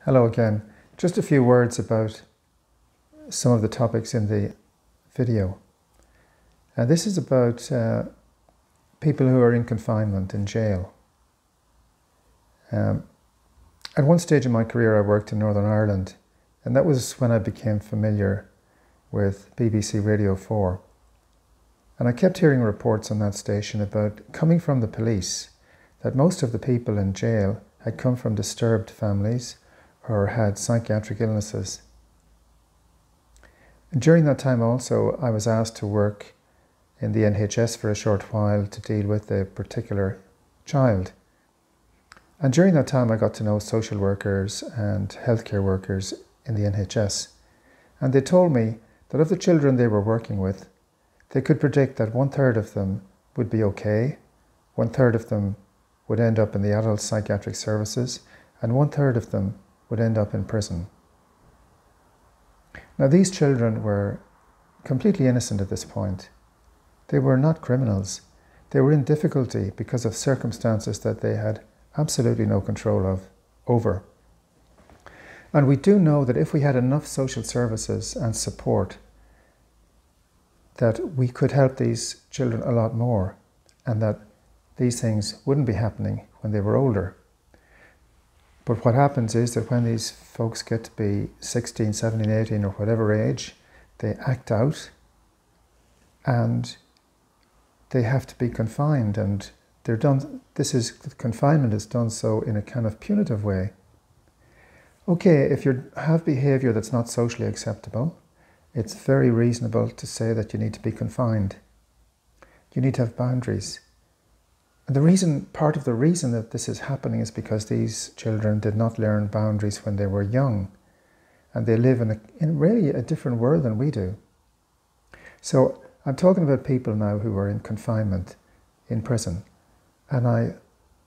Hello again. Just a few words about some of the topics in the video. This is about people who are in confinement in jail. At one stage in my career I worked in Northern Ireland, and that was when I became familiar with BBC Radio 4. And I kept hearing reports on that station about coming from the police that most of the people in jail had come from disturbed families or had psychiatric illnesses. And during that time also I was asked to work in the NHS for a short while to deal with a particular child. And during that time I got to know social workers and healthcare workers in the NHS. And they told me that of the children they were working with, they could predict that 1/3 of them would be okay, 1/3 of them would end up in the adult psychiatric services, and 1/3 of them would end up in prison. Now these children were completely innocent at this point. They were not criminals. They were in difficulty because of circumstances that they had absolutely no control over. And we do know that if we had enough social services and support, that we could help these children a lot more, and that these things wouldn't be happening when they were older. But what happens is that when these folks get to be 16, 17, 18 or whatever age, they act out and they have to be confined, and they're done. Confinement is done so in a kind of punitive way. Okay, if you have behaviour that's not socially acceptable, it's very reasonable to say that you need to be confined. You need to have boundaries. And part of the reason that this is happening is because these children did not learn boundaries when they were young, and they live in really a different world than we do. So I'm talking about people now who are in confinement in prison, and I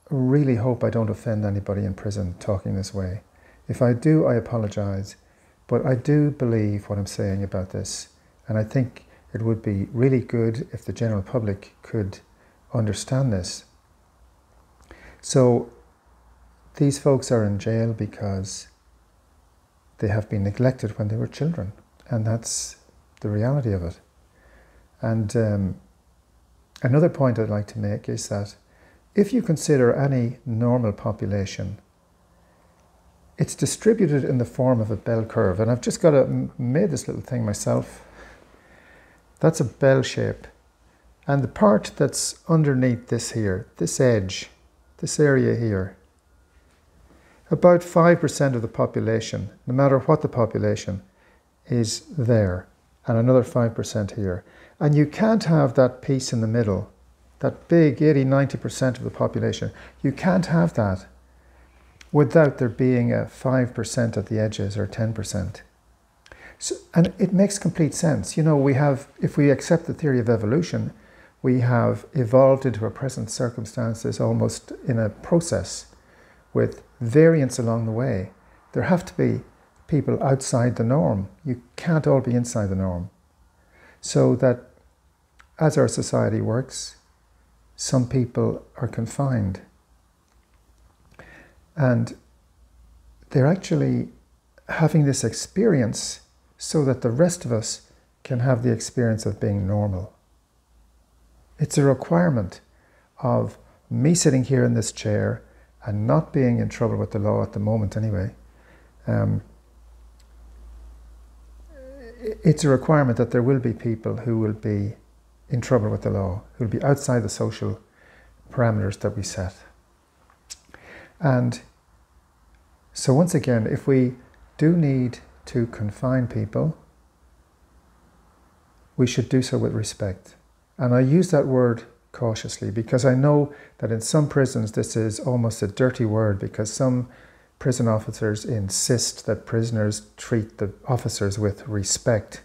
really hope I don't offend anybody in prison talking this way. If I do, I apologise, but I do believe what I'm saying about this, and I think it would be really good if the general public could understand this. So these folks are in jail because they have been neglected when they were children, and that's the reality of it. And another point I'd like to make is that if you consider any normal population, it's distributed in the form of a bell curve. And I've just made this little thing myself. That's a bell shape. And the part that's underneath this here, this edge, this area here, about 5% of the population, no matter what the population, is there, and another 5% here. And you can't have that piece in the middle, that big 80-90% of the population. You can't have that without there being a 5% at the edges or 10%. So, and it makes complete sense. You know, if we accept the theory of evolution, we have evolved into our present circumstances almost in a process with variance along the way. There have to be people outside the norm. You can't all be inside the norm. So that as our society works, some people are confined. And they're actually having this experience so that the rest of us can have the experience of being normal. It's a requirement of me sitting here in this chair and not being in trouble with the law at the moment anyway. It's a requirement that there will be people who will be in trouble with the law, who will be outside the social parameters that we set. And so once again, if we do need to confine people, we should do so with respect. And I use that word cautiously because I know that in some prisons this is almost a dirty word, because some prison officers insist that prisoners treat the officers with respect,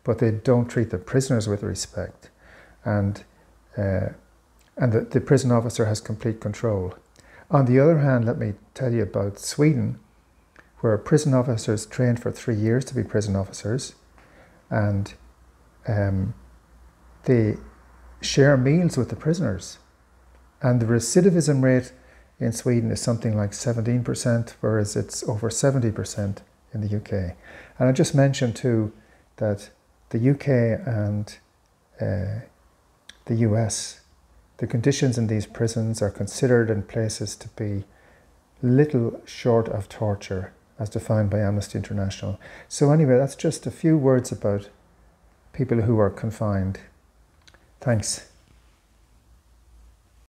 but they don't treat the prisoners with respect. And the prison officer has complete control. On the other hand, let me tell you about Sweden, where prison officers trained for 3 years to be prison officers, and they share meals with the prisoners. And the recidivism rate in Sweden is something like 17%, whereas it's over 70% in the UK. And I just mentioned too that the UK and the US, the conditions in these prisons are considered in places to be little short of torture as defined by Amnesty International. So anyway, that's just a few words about people who are confined. Thanks.